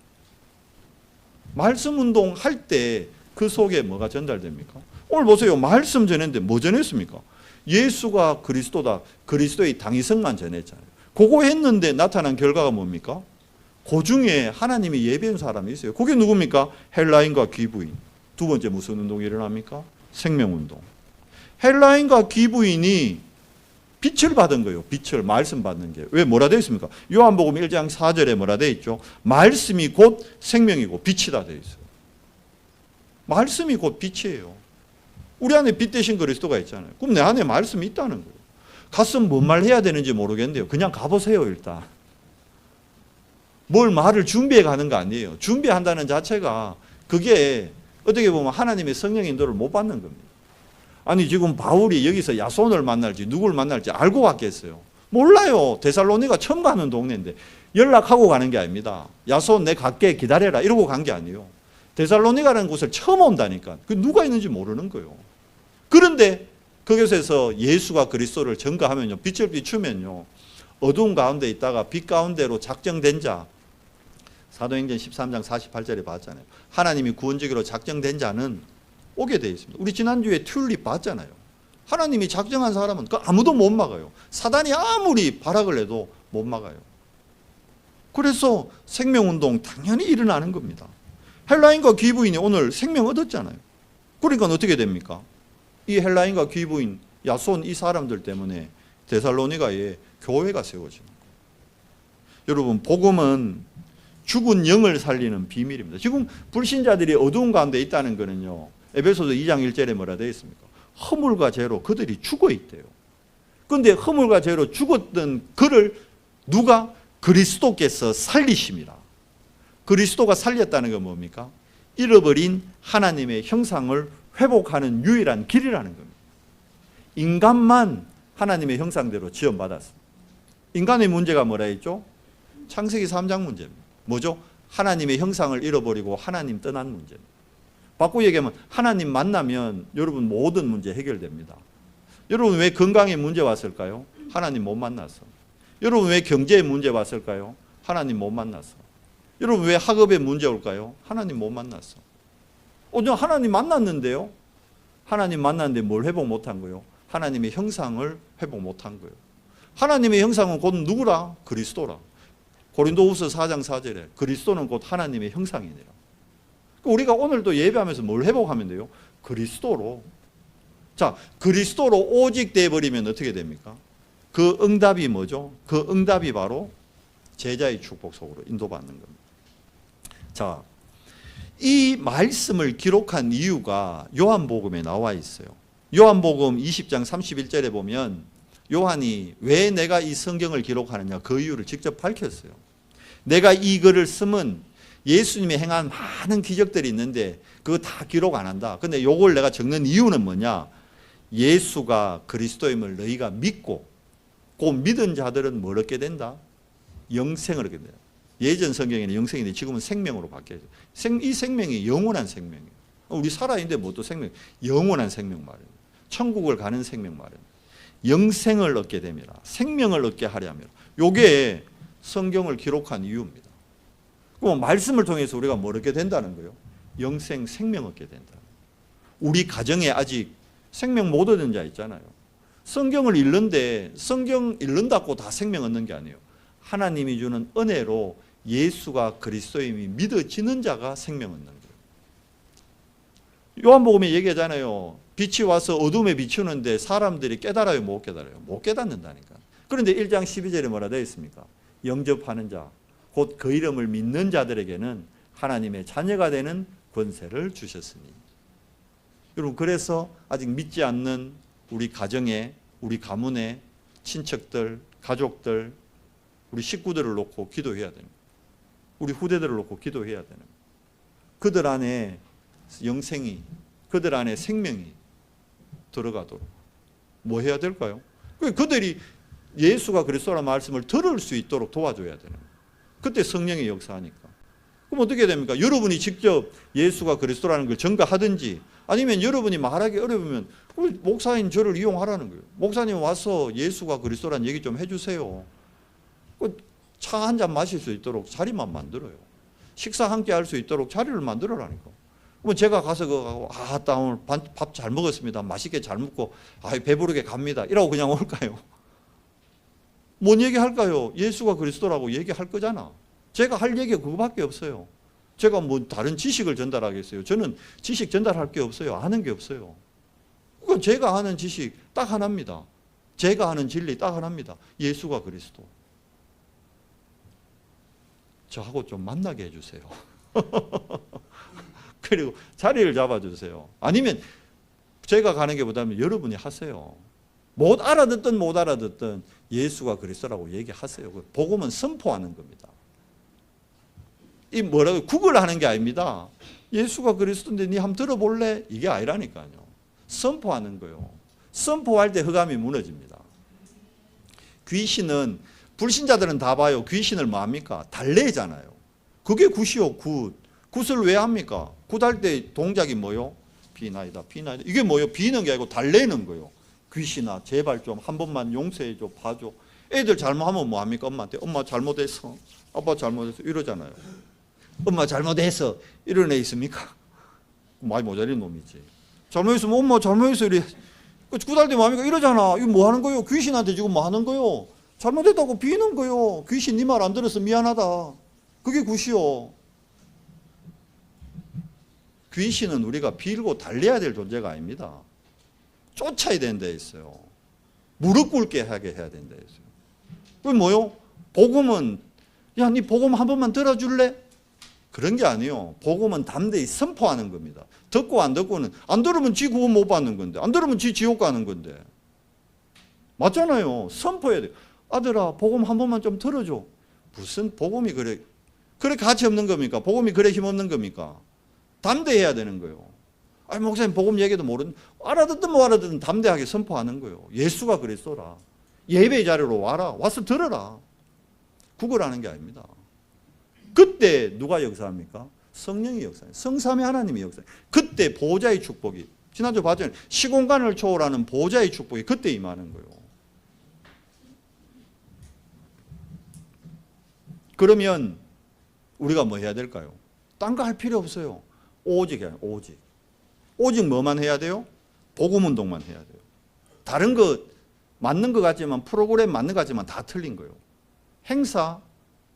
말씀 운동 할 때 그 속에 뭐가 전달됩니까? 오늘 보세요. 말씀 전했는데 뭐 전했습니까? 예수가 그리스도다. 그리스도의 당위성만 전했잖아요. 그거 했는데 나타난 결과가 뭡니까? 그 중에 하나님이 예배한 사람이 있어요. 그게 누굽니까? 헬라인과 귀부인. 두 번째 무슨 운동이 일어납니까? 생명운동. 헬라인과 귀부인이 빛을 받은 거예요. 빛을, 말씀 받는 게. 왜 뭐라 되어 있습니까? 요한복음 1장 4절에 뭐라 되어 있죠? 말씀이 곧 생명이고 빛이다 되어 있어요. 말씀이 곧 빛이에요. 우리 안에 빛 대신 그리스도가 있잖아요. 그럼 내 안에 말씀이 있다는 거예요. 갔으면 뭔 말 해야 되는지 모르겠는데요. 그냥 가보세요, 일단. 뭘 말을 준비해 가는 거 아니에요. 준비한다는 자체가 그게 어떻게 보면 하나님의 성령 인도를 못 받는 겁니다. 아니 지금 바울이 여기서 야손을 만날지 누구를 만날지 알고 왔겠어요? 몰라요. 데살로니가 처음 가는 동네인데 연락하고 가는 게 아닙니다. 야손 내 갈게 기다려라 이러고 간 게 아니에요. 데살로니가라는 곳을 처음 온다니까. 그 누가 있는지 모르는 거예요. 그런데 그곳에서 예수가 그리스도를 전가하면요. 빛을 비추면요. 어두운 가운데 있다가 빛 가운데로 작정된 자. 사도행전 13장 48절에 봤잖아요. 하나님이 구원주기로 작정된 자는 오게 되어 있습니다. 우리 지난주에 튤립 봤잖아요. 하나님이 작정한 사람은 그 아무도 못 막아요. 사단이 아무리 발악을 해도 못 막아요. 그래서 생명운동 당연히 일어나는 겁니다. 헬라인과 귀부인이 오늘 생명 얻었잖아요. 그러니까 어떻게 됩니까? 이 헬라인과 귀부인, 야손 이 사람들 때문에 데살로니가에 교회가 세워지는 거예요. 여러분, 복음은 죽은 영을 살리는 비밀입니다. 지금 불신자들이 어두운 가운데 있다는 거는요, 에베소서 2장 1절에 뭐라 되어 있습니까? 허물과 죄로 그들이 죽어 있대요. 그런데 허물과 죄로 죽었던 그를 누가? 그리스도께서 살리심이라. 그리스도가 살렸다는 건 뭡니까? 잃어버린 하나님의 형상을 회복하는 유일한 길이라는 겁니다. 인간만 하나님의 형상대로 지원받았습니다. 인간의 문제가 뭐라 했죠? 창세기 3장 문제입니다. 뭐죠? 하나님의 형상을 잃어버리고 하나님 떠난 문제입니다. 바꾸고 얘기하면 하나님 만나면 여러분 모든 문제 해결됩니다. 여러분 왜 건강에 문제 왔을까요? 하나님 못 만나서. 여러분 왜 경제에 문제 왔을까요? 하나님 못 만나서. 여러분 왜 학업에 문제 올까요? 하나님 못 만나서. 하나님 만났는데요? 하나님 만났는데 뭘 회복 못한 거예요? 하나님의 형상을 회복 못한 거예요. 하나님의 형상은 곧 누구라? 그리스도라. 고린도후서 4장 4절에 그리스도는 곧 하나님의 형상이니라. 우리가 오늘도 예배하면서 뭘 회복하면 돼요? 그리스도로. 자, 그리스도로 오직 돼버리면 어떻게 됩니까? 그 응답이 뭐죠? 그 응답이 바로 제자의 축복 속으로 인도받는 겁니다. 자, 이 말씀을 기록한 이유가 요한복음에 나와 있어요. 요한복음 20장 31절에 보면 요한이 왜 내가 이 성경을 기록하느냐 그 이유를 직접 밝혔어요. 내가 이 글을 쓰면 예수님이 행한 많은 기적들이 있는데 그거 다 기록 안 한다. 근데 요걸 내가 적는 이유는 뭐냐? 예수가 그리스도임을 너희가 믿고 그 믿은 자들은 뭘 얻게 된다? 영생을 얻게 된다. 예전 성경에는 영생인데 지금은 생명으로 바뀌어요. 이 생명이 영원한 생명이에요. 우리 살아있는데 뭐 또 생명, 영원한 생명 말이에요. 천국을 가는 생명 말이에요. 영생을 얻게 됩니다. 생명을 얻게 하려면 이게 성경을 기록한 이유입니다. 그럼 말씀을 통해서 우리가 뭘 얻게 된다는 거예요? 영생, 생명 얻게 된다. 우리 가정에 아직 생명 못 얻은 자 있잖아요. 성경을 읽는데 성경 읽는다고 다 생명 얻는 게 아니에요. 하나님이 주는 은혜로 예수가 그리스도임이 믿어지는 자가 생명 얻는 거예요. 요한복음에 얘기하잖아요. 빛이 와서 어둠에 비추는데 사람들이 깨달아요, 못 깨달아요? 못 깨닫는다니까. 그런데 1장 12절에 뭐라 되어 있습니까? 영접하는 자, 곧 그 이름을 믿는 자들에게는 하나님의 자녀가 되는 권세를 주셨으니. 여러분, 그래서 아직 믿지 않는 우리 가정에, 우리 가문에 친척들, 가족들, 우리 식구들을 놓고 기도해야 되는 거예요. 우리 후대들을 놓고 기도해야 되는 거예요. 그들 안에 영생이, 그들 안에 생명이 들어가도록 뭐 해야 될까요? 그들이 예수가 그리스도라는 말씀을 들을 수 있도록 도와줘야 되는 거예요. 그때 성령의 역사하니까. 그럼 어떻게 됩니까? 여러분이 직접 예수가 그리스도라는 걸 전가하든지 아니면 여러분이 말하기 어려우면 목사님 저를 이용하라는 거예요. 목사님 와서 예수가 그리스도라는 얘기 좀 해주세요. 차 한 잔 마실 수 있도록 자리만 만들어요. 식사 함께 할 수 있도록 자리를 만들어라니까. 그럼 제가 가서 오늘 밥 잘 먹었습니다. 맛있게 잘 먹고 배부르게 갑니다. 이라고 그냥 올까요? 뭔 얘기할까요? 예수가 그리스도라고 얘기할 거잖아. 제가 할 얘기가 그거밖에 없어요. 제가 뭐 다른 지식을 전달하겠어요? 저는 지식 전달할 게 없어요. 아는 게 없어요. 그건 제가 아는 지식 딱 하나입니다. 제가 아는 진리 딱 하나입니다. 예수가 그리스도. 저하고 좀 만나게 해주세요. 그리고 자리를 잡아주세요. 아니면 제가 가는 게 보다는 여러분이 하세요. 못 알아듣든 못 알아듣든 예수가 그리스도라고 얘기하세요. 복음은 선포하는 겁니다. 이 뭐라고 구걸하는 게 아닙니다. 예수가 그리스도인데 니 한번 들어볼래? 이게 아니라니까요. 선포하는 거예요. 선포할 때 흑암이 무너집니다. 귀신은 불신자들은 다 봐요. 귀신을 뭐 합니까? 달래잖아요. 그게 굿이요, 굿. 굿을 왜 합니까? 굿할 때 동작이 뭐요? 비나이다, 비나이다. 이게 뭐요? 비는 게 아니고 달래는 거예요. 귀신아, 제발 좀 한 번만 용서해줘, 봐줘. 애들 잘못하면 뭐 합니까? 엄마한테. 엄마 잘못했어. 아빠 잘못했어. 이러잖아요. 엄마 잘못했어. 이런 애 있습니까? 많이 모자린 놈이지.
잘못했으면 엄마 잘못했어 이래. 구달대 마음이가 이러잖아. 이거 뭐 하는 거요? 귀신한테 지금 뭐 하는 거요? 잘못했다고 비는 거요. 귀신 네 말 안 들어서 미안하다. 그게 굿이요. 귀신은 우리가 빌고 달래야 될 존재가 아닙니다. 쫓아야 되는 데 있어요. 무릎 꿇게 하게 해야 되는 데 있어요. 그게 뭐요? 복음은 야, 네 복음 한 번만 들어줄래? 그런 게 아니에요. 복음은 담대히 선포하는 겁니다. 듣고 안 듣고는 안 들으면 지 구원 못 받는 건데 안 들으면 지 지옥 가는 건데 맞잖아요. 선포해야 돼요. 아들아 복음 한 번만 좀 들어줘. 무슨 복음이 그래 가치 없는 겁니까? 복음이 그래 힘없는 겁니까? 담대해야 되는 거예요. 아니 목사님 복음 얘기도 모르는 알아듣든 못 알아듣든 담대하게 선포하는 거예요. 예수가 그랬어라. 예배 자리로 와라. 와서 들어라. 구걸하는 게 아닙니다. 그때 누가 역사합니까? 성령이 역사해요. 성삼위 하나님이 역사해요. 그때 보호자의 축복이 지난주 봤잖아요. 시공간을 초월하는 보호자의 축복이 그때 임하는 거예요. 그러면 우리가 뭐 해야 될까요? 딴 거 할 필요 없어요. 오직 해야 돼요. 오직 뭐만 해야 돼요? 복음 운동만 해야 돼요. 다른 거 맞는 것 같지만 프로그램 맞는 것 같지만 다 틀린 거예요. 행사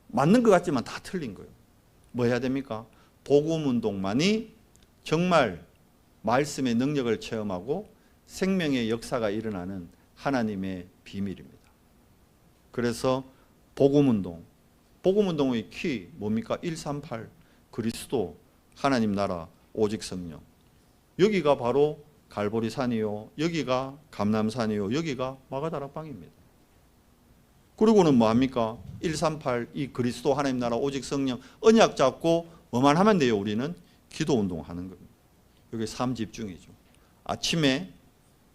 맞는 것 같지만 다 틀린 거예요. 뭐 해야 됩니까? 복음 운동만이 정말 말씀의 능력을 체험하고 생명의 역사가 일어나는 하나님의 비밀입니다. 그래서 복음 운동의 키 뭡니까? 138 그리스도 하나님 나라 오직 성령. 여기가 바로 갈보리산이요. 여기가 감람산이요. 여기가 마가다락방입니다. 그리고는 뭐 합니까? 138 이 그리스도 하나님 나라 오직 성령 언약 잡고 뭐만 하면 돼요? 우리는 기도 운동하는 겁니다. 여기 삶 집중이죠. 아침에,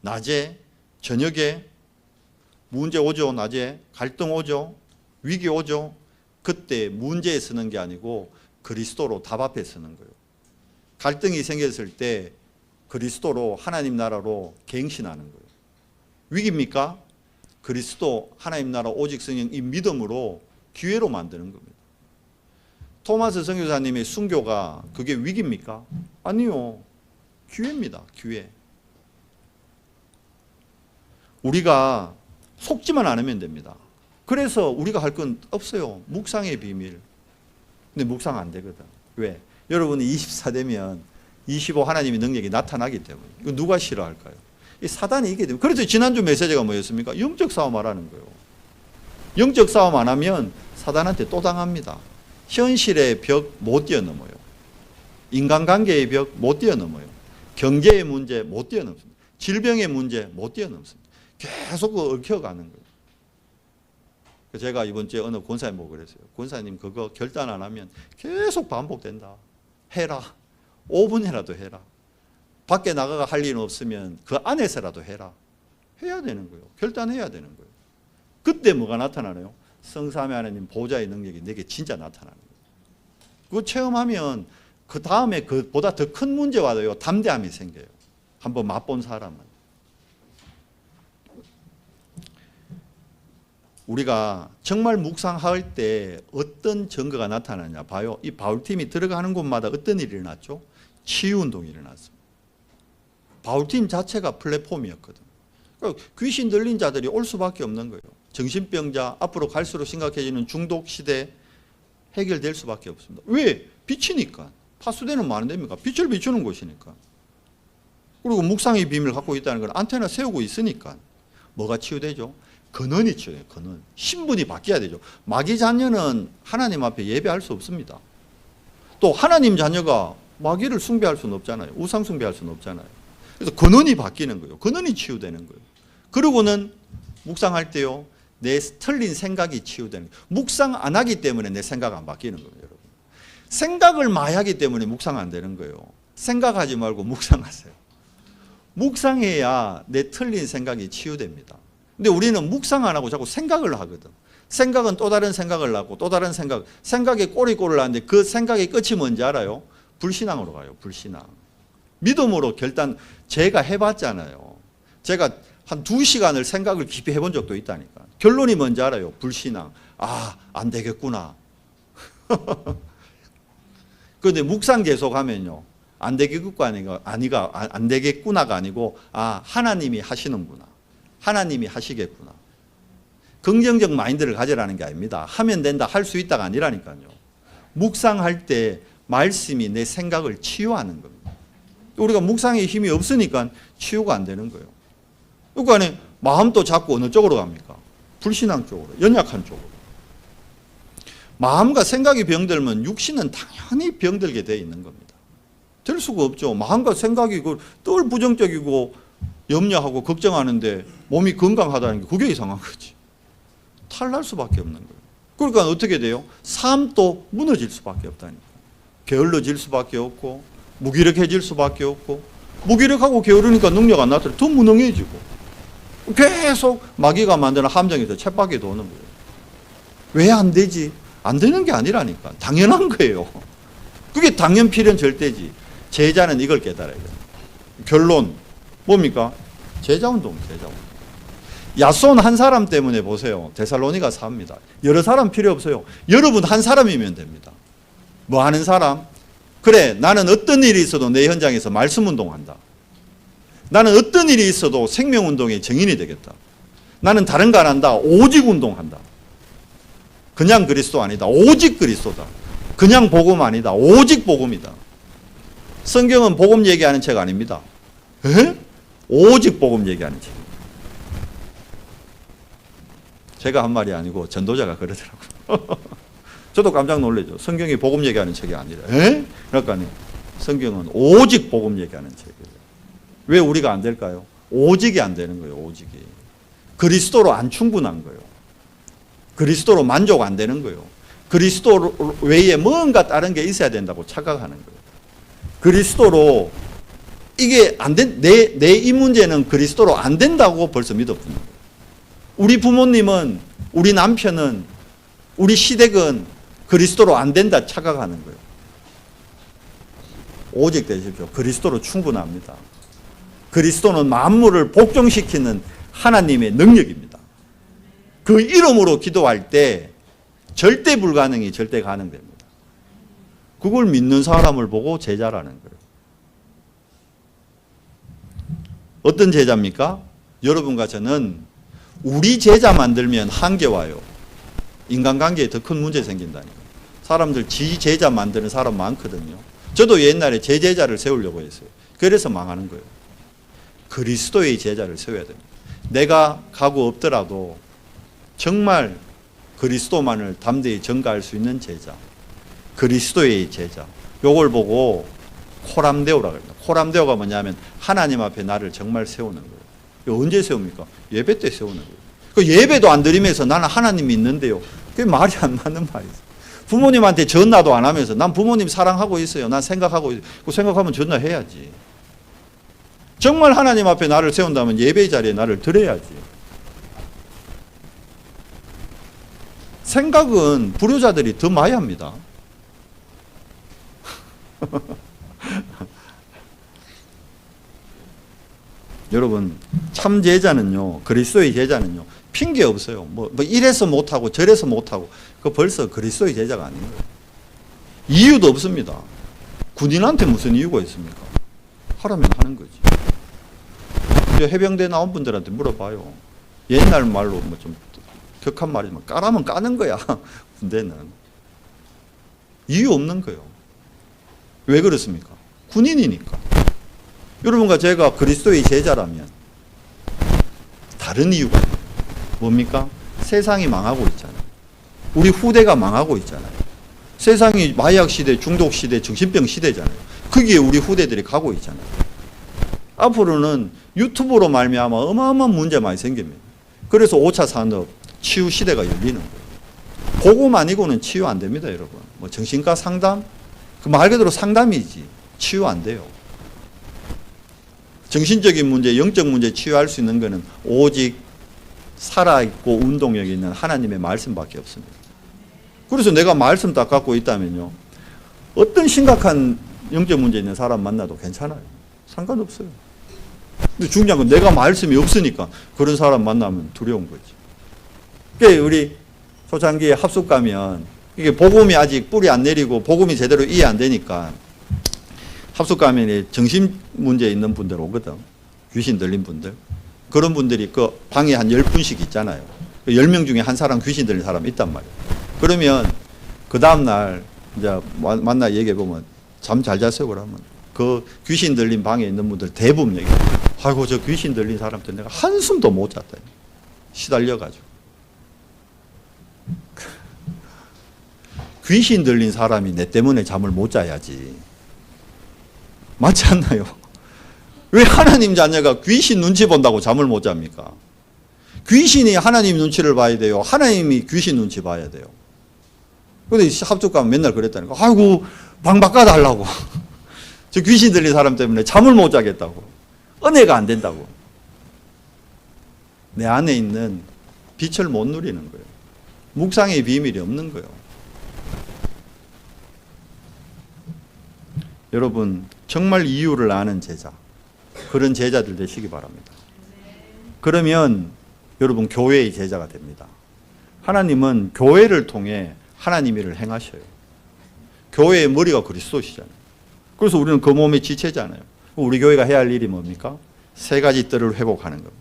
낮에, 저녁에 문제 오죠. 낮에 갈등 오죠. 위기 오죠. 그때 문제에 쓰는 게 아니고 그리스도로 답 앞에 쓰는 거예요. 갈등이 생겼을 때 그리스도로 하나님 나라로 갱신하는 거예요. 위기입니까? 그리스도 하나님 나라 오직 성령 이 믿음으로 기회로 만드는 겁니다. 토마스 선교사님의 순교가 그게 위기입니까? 아니요. 기회입니다. 기회. 우리가 속지만 않으면 됩니다. 그래서 우리가 할 건 없어요. 묵상의 비밀. 근데 묵상 안 되거든. 왜? 여러분이 24되면 25 하나님의 능력이 나타나기 때문에. 이거 누가 싫어할까요? 이 사단이 이게 되면. 그래서 지난주 메시지가 뭐였습니까? 영적 싸움 하라는 거예요. 영적 싸움 안 하면 사단한테 또 당합니다. 현실의 벽 못 뛰어넘어요. 인간관계의 벽 못 뛰어넘어요. 경제의 문제 못 뛰어넘습니다. 질병의 문제 못 뛰어넘습니다. 계속 얽혀가는 거예요. 제가 이번 주에 어느 권사님 보고 그랬어요. 권사님 그거 결단 안 하면 계속 반복된다. 해라. 5분이라도 해라. 밖에 나가가 할 일은 없으면 그 안에서라도 해라. 해야 되는 거예요. 결단해야 되는 거예요. 그때 뭐가 나타나나요? 성삼위 하나님 보좌의 능력이 내게 진짜 나타나는 거예요. 그거 체험하면 그 다음에 그보다 더 큰 문제와도요 담대함이 생겨요. 한번 맛본 사람은. 우리가 정말 묵상할 때 어떤 증거가 나타나냐 봐요. 이 바울팀이 들어가는 곳마다 어떤 일이 일어났죠? 치유운동이 일어났습니다. 바울팀 자체가 플랫폼이었거든. 그러니까 귀신 들린 자들이 올 수밖에 없는 거예요. 정신병자, 앞으로 갈수록 심각해지는 중독 시대 해결될 수밖에 없습니다. 왜? 빛이니까. 파수되는 뭐 안 됩니까? 빛을 비추는 곳이니까. 그리고 묵상의 비밀을 갖고 있다는 건 안테나 세우고 있으니까. 뭐가 치유되죠? 근원이 치유돼요. 근원. 신분이 바뀌어야 되죠. 마귀 자녀는 하나님 앞에 예배할 수 없습니다. 또 하나님 자녀가 마귀를 숭배할 수는 없잖아요. 우상 숭배할 수는 없잖아요. 그래서 근원이 바뀌는 거예요. 근원이 치유되는 거예요. 그리고는 묵상할 때요. 내 틀린 생각이 치유되는 거예요. 묵상 안 하기 때문에 내 생각 안 바뀌는 거예요. 여러분. 생각을 많이 하기 때문에 묵상 안 되는 거예요. 생각하지 말고 묵상하세요. 묵상해야 내 틀린 생각이 치유됩니다. 근데 우리는 묵상 안 하고 자꾸 생각을 하거든. 생각은 또 다른 생각을 하고 또 다른 생각에 꼬리꼬리를 하는데 그 생각의 끝이 뭔지 알아요? 불신앙으로 가요. 불신앙. 믿음으로 결단 제가 해봤잖아요. 제가 한 2시간을 생각을 깊이 해본 적도 있다니까. 결론이 뭔지 알아요? 불신앙. 아, 안 되겠구나. 그런데 묵상 계속하면요. 안 되겠구나가 아니고 하나님이 하시는구나. 하나님이 하시겠구나. 긍정적 마인드를 가져라는 게 아닙니다. 하면 된다, 할 수 있다가 아니라니까요. 묵상할 때 말씀이 내 생각을 치유하는 겁니다. 우리가 묵상에 힘이 없으니까 치유가 안 되는 거예요. 그러니까 마음도 자꾸 어느 쪽으로 갑니까? 불신앙 쪽으로, 연약한 쪽으로. 마음과 생각이 병들면 육신은 당연히 병들게 되어 있는 겁니다. 될 수가 없죠. 마음과 생각이 늘 부정적이고 염려하고 걱정하는데 몸이 건강하다는 게 그게 이상한 거지. 탈날 수밖에 없는 거예요. 그러니까 어떻게 돼요? 삶도 무너질 수밖에 없다니까. 게을러질 수밖에 없고 무기력해질 수밖에 없고 무기력하고 게으르니까 능력 안 나타나서 더 무능해지고 계속 마귀가 만드는 함정에서 쳇바퀴 도는 거예요. 왜 안 되지? 안 되는 게 아니라니까. 당연한 거예요. 그게 당연 필연 절대지. 제자는 이걸 깨달아야 돼요. 결론 뭡니까? 제자운동. 야손 한 사람 때문에 보세요. 데살로니가 삽니다. 여러 사람 필요 없어요. 여러분 한 사람이면 됩니다. 뭐 하는 사람? 그래, 나는 어떤 일이 있어도 내 현장에서 말씀 운동한다. 나는 어떤 일이 있어도 생명운동의 정인이 되겠다. 나는 다른 거 안 한다. 오직 운동한다. 그냥 그리스도 아니다. 오직 그리스도다. 그냥 복음 아니다. 오직 복음이다. 성경은 복음 얘기하는 책 아닙니다. 에? 오직 복음 얘기하는 책. 제가 한 말이 아니고 전도자가 그러더라고요. 저도 깜짝 놀라죠. 성경이 복음 얘기하는 책이 아니라. 에? 그러니까 성경은 오직 복음 얘기하는 책이에요. 왜 우리가 안 될까요? 오직이 안 되는 거예요. 오직이. 그리스도로 안 충분한 거예요. 그리스도로 만족 안 되는 거예요. 그리스도 외에 뭔가 다른 게 있어야 된다고 착각하는 거예요. 그리스도로 이게 안 된, 내 이 문제는 그리스도로 안 된다고 벌써 믿어붙는 거예요. 우리 부모님은, 우리 남편은, 우리 시댁은 그리스도로 안 된다 착각하는 거예요. 오직 되십시오. 그리스도로 충분합니다. 그리스도는 만물을 복종시키는 하나님의 능력입니다. 그 이름으로 기도할 때 절대 불가능이 절대 가능됩니다. 그걸 믿는 사람을 보고 제자라는 거예요. 어떤 제자입니까? 여러분과 저는 우리 제자 만들면 한계 와요. 인간관계에 더 큰 문제 생긴다니까. 사람들 지 제자 만드는 사람 많거든요. 저도 옛날에 제 제자를 세우려고 했어요. 그래서 망하는 거예요. 그리스도의 제자를 세워야 됩니다. 내가 가고 없더라도 정말 그리스도만을 담대히 전가할 수 있는 제자. 그리스도의 제자. 요걸 보고 코람데오라고 합니다. 코람데오가 뭐냐면 하나님 앞에 나를 정말 세우는 거예요. 이거 언제 세웁니까? 예배 때 세우는 거예요. 그 예배도 안 드리면서 나는 하나님이 있는데요. 그게 말이 안 맞는 말이죠. 부모님한테 전화도 안 하면서 난 부모님 사랑하고 있어요. 난 생각하고 있어요. 그 생각하면 전화해야지. 정말 하나님 앞에 나를 세운다면 예배 자리에 나를 드려야지. 생각은 불효자들이 더 많이 합니다. 여러분, 참 제자는요, 그리스도의 제자는요, 핑계 없어요. 뭐 이래서 못하고 저래서 못하고, 그 벌써 그리스도의 제자가 아닌 거예요. 이유도 없습니다. 군인한테 무슨 이유가 있습니까? 하라면 하는 거지. 해병대 나온 분들한테 물어봐요. 옛날 말로 뭐 좀 격한 말이지만 까라면 까는 거야. 군대는. 이유 없는 거예요. 왜 그렇습니까? 군인이니까. 여러분과 제가 그리스도의 제자라면 다른 이유가 뭡니까? 세상이 망하고 있잖아요. 우리 후대가 망하고 있잖아요. 세상이 마약 시대, 중독 시대, 정신병 시대잖아요. 거기에 우리 후대들이 가고 있잖아요. 앞으로는 유튜브로 말미암아 어마어마한 문제 많이 생깁니다. 그래서 5차 산업 치유 시대가 열리는 거예요. 복음 아니고는 치유 안 됩니다, 여러분. 뭐 정신과 상담? 그 말 그대로 상담이지. 치유 안 돼요. 정신적인 문제, 영적 문제 치유할 수 있는 것은 오직 살아있고 운동력이 있는 하나님의 말씀밖에 없습니다. 그래서 내가 말씀 딱 갖고 있다면요, 어떤 심각한 영적 문제 있는 사람 만나도 괜찮아요. 상관없어요. 근데 중요한 건 내가 말씀이 없으니까 그런 사람 만나면 두려운 거지. 그러니까 우리 초창기에 합숙 가면 이게 복음이 아직 뿌리 안 내리고 복음이 제대로 이해 안 되니까 합숙가면에 정신 문제 있는 분들 오거든. 귀신 들린 분들. 그런 분들이 그 방에 한 10분씩 있잖아요. 10명 중에 한 사람 귀신 들린 사람이 있단 말이에요. 그러면 그 다음날 이제 만나 얘기해보면 잠 잘 잤어요 그러면. 그 귀신 들린 방에 있는 분들 대부분 얘기해요. 아이고 저 귀신 들린 사람들 내가 한숨도 못 잤다. 시달려가지고. 귀신 들린 사람이 내 때문에 잠을 못 자야지. 맞지 않나요? 왜 하나님 자녀가 귀신 눈치 본다고 잠을 못 잡니까? 귀신이 하나님 눈치를 봐야 돼요. 하나님이 귀신 눈치 봐야 돼요. 근데 합숙 가면 맨날 그랬다니까. 아이고 방 바꿔달라고. 저 귀신 들린 사람 때문에 잠을 못 자겠다고. 은혜가 안 된다고. 내 안에 있는 빛을 못 누리는 거예요. 묵상의 비밀이 없는 거예요. 여러분 정말 이유를 아는 제자, 그런 제자들 되시기 바랍니다. 그러면 여러분 교회의 제자가 됩니다. 하나님은 교회를 통해 하나님 일을 행하셔요. 교회의 머리가 그리스도시잖아요. 그래서 우리는 그 몸의 지체잖아요. 우리 교회가 해야 할 일이 뭡니까? 세 가지 뜰을 회복하는 겁니다.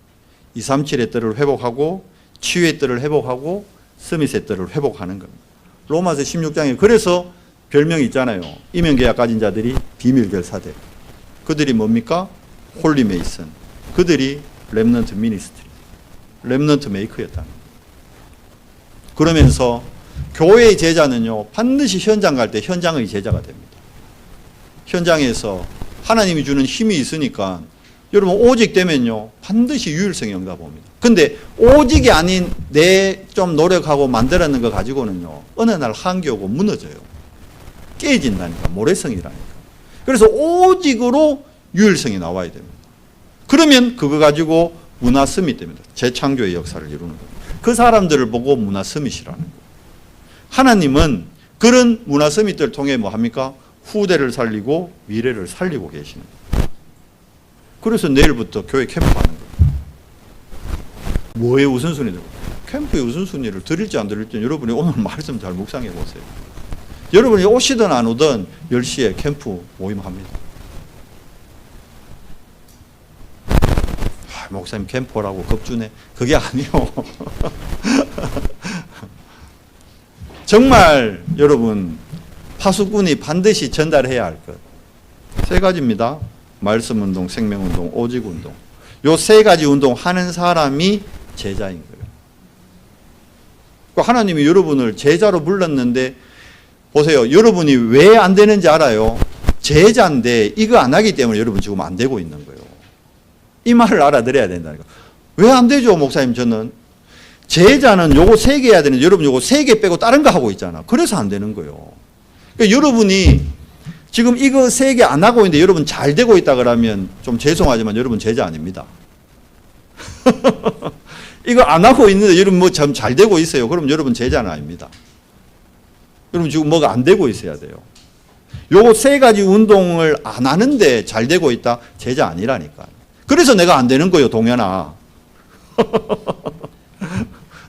237의 뜰을 회복하고 치유의 뜰을 회복하고 스미스의 뜰을 회복하는 겁니다. 로마서 16장에 그래서 별명이 있잖아요. 이면계약 가진 자들이 비밀결사대. 그들이 뭡니까? 홀리 메이슨. 그들이 렘넌트 미니스트리, 렘넌트 메이커였다는 거예요. 그러면서 교회의 제자는요, 반드시 현장 갈 때 현장의 제자가 됩니다. 현장에서 하나님이 주는 힘이 있으니까 여러분 오직 되면요 반드시 유일성이 응답 옵니다. 근데 오직이 아닌 내 좀 노력하고 만들어낸 거 가지고는요 어느 날 한계 오고 무너져요. 깨진다니까, 모래성이라니까. 그래서 오직으로 유일성이 나와야 됩니다. 그러면 그거 가지고 문화 서밋 됩니다. 재창조의 역사를 이루는 겁니다. 그 사람들을 보고 문화 서밋이라는 거예요. 하나님은 그런 문화 서밋들을 통해 뭐 합니까? 후대를 살리고 미래를 살리고 계시는 거예요. 그래서 내일부터 교회 캠프 하는 거예요. 뭐의 우선순위죠? 캠프의 우선순위를 드릴지 안 드릴지 여러분이 오늘 말씀 잘 묵상해 보세요. 여러분이 오시든 안 오든 10시에 캠프 모임합니다. 목사님 캠프라고 겁주네. 그게 아니요. 정말 여러분 파수꾼이 반드시 전달해야 할 것. 세 가지입니다. 말씀 운동, 생명 운동, 오직 운동. 요 세 가지 운동 하는 사람이 제자인 거예요. 하나님이 여러분을 제자로 불렀는데 보세요. 여러분이 왜 안 되는지 알아요? 제자인데 이거 안 하기 때문에 여러분 지금 안 되고 있는 거예요. 이 말을 알아들어야 된다니까. 왜 안 되죠, 목사님? 저는 제자는 요거 3개 해야 되는데 여러분 요거 3개 빼고 다른 거 하고 있잖아. 그래서 안 되는 거예요. 그러니까 여러분이 지금 이거 3개 안 하고 있는데 여러분 잘 되고 있다 그러면 좀 죄송하지만 여러분 제자 아닙니다. 이거 안 하고 있는데 여러분 뭐 참 잘 되고 있어요. 그럼 여러분 제자는 아닙니다. 여러분 지금 뭐가 안 되고 있어야 돼요. 요거 3가지 운동을 안 하는데 잘 되고 있다? 제자 아니라니까. 그래서 내가 안 되는 거예요, 동현아.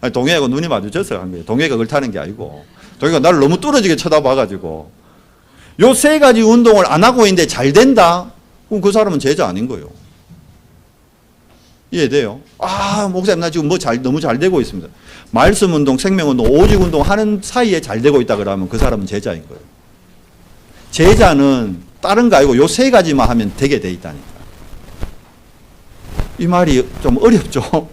아니, 동현이하고 눈이 마주쳐서 한 거예요. 동현이가 그걸 타는 게 아니고. 동현이가 나를 너무 뚫어지게 쳐다봐가지고. 요 3가지 운동을 안 하고 있는데 잘 된다? 그럼 그 사람은 제자 아닌 거예요. 이해돼요? 아, 목사님, 나 지금 뭐 너무 잘 되고 있습니다. 말씀 운동, 생명 운동, 오직 운동 하는 사이에 잘 되고 있다 그러면 그 사람은 제자인 거예요. 제자는 다른 거 아니고 요 3가지만 하면 되게 돼 있다니까. 이 말이 좀 어렵죠?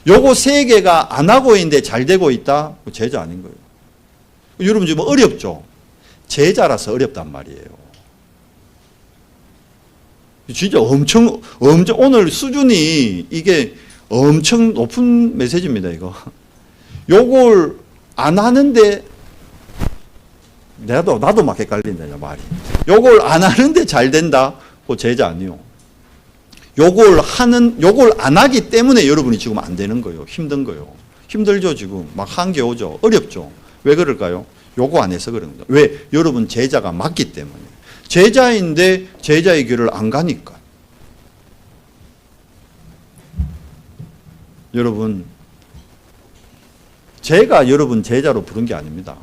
요거 3개가 안 하고 있는데 잘 되고 있다? 제자 아닌 거예요. 여러분 지금 어렵죠? 제자라서 어렵단 말이에요. 진짜 엄청 오늘 수준이 이게 엄청 높은 메시지입니다, 이거. 요걸 안 하는데 나도 막 헷갈린다, 말이. 요걸 안 하는데 잘 된다? 그 제자 아니요. 요걸 안 하기 때문에 여러분이 지금 안 되는 거예요. 힘든 거예요. 힘들죠, 지금. 막 한계 오죠. 어렵죠. 왜 그럴까요? 요거 안 해서 그런 거예요. 왜? 여러분 제자가 맞기 때문에. 제자인데 제자의 길을 안 가니까. 여러분, 제가 여러분 제자로 부른 게 아닙니다.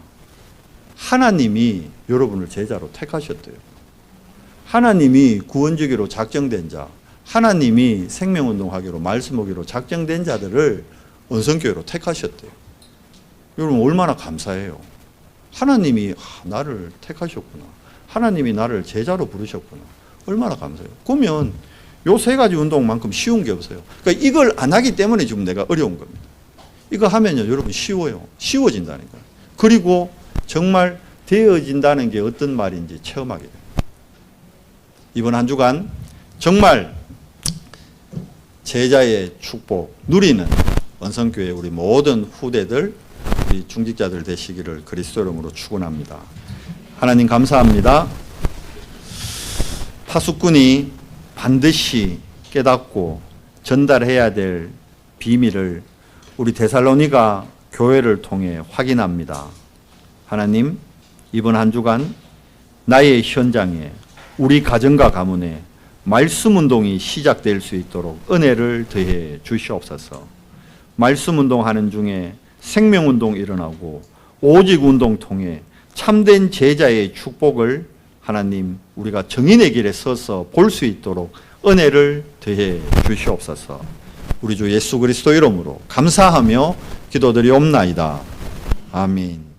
하나님이 여러분을 제자로 택하셨대요. 하나님이 구원주기로 작정된 자, 하나님이 생명운동하기로 말씀하기로 작정된 자들을 언성교회로 택하셨대요. 여러분 얼마나 감사해요. 하나님이 나를 택하셨구나. 하나님이 나를 제자로 부르셨구나. 얼마나 감사해요. 그러면 요 세 가지 운동만큼 쉬운 게 없어요. 그러니까 이걸 안 하기 때문에 지금 내가 어려운 겁니다. 이거 하면요 여러분 쉬워요. 쉬워진다니까요. 그리고 정말 되어진다는 게 어떤 말인지 체험하게 돼요. 이번 한 주간 정말 제자의 축복 누리는 언성교회 우리 모든 후대들, 우리 중직자들 되시기를 그리스도 이름으로 축원합니다. 하나님 감사합니다. 파수꾼이 반드시 깨닫고 전달해야 될 비밀을 우리 데살로니가 교회를 통해 확인합니다. 하나님, 이번 한 주간 나의 현장에 우리 가정과 가문에 말씀 운동이 시작될 수 있도록 은혜를 더해 주시옵소서. 말씀 운동하는 중에 생명 운동 일어나고 오직 운동 통해 참된 제자의 축복을 하나님 우리가 정인의 길에 서서 볼 수 있도록 은혜를 더해 주시옵소서. 우리 주 예수 그리스도 이름으로 감사하며 기도드리옵나이다. 아멘.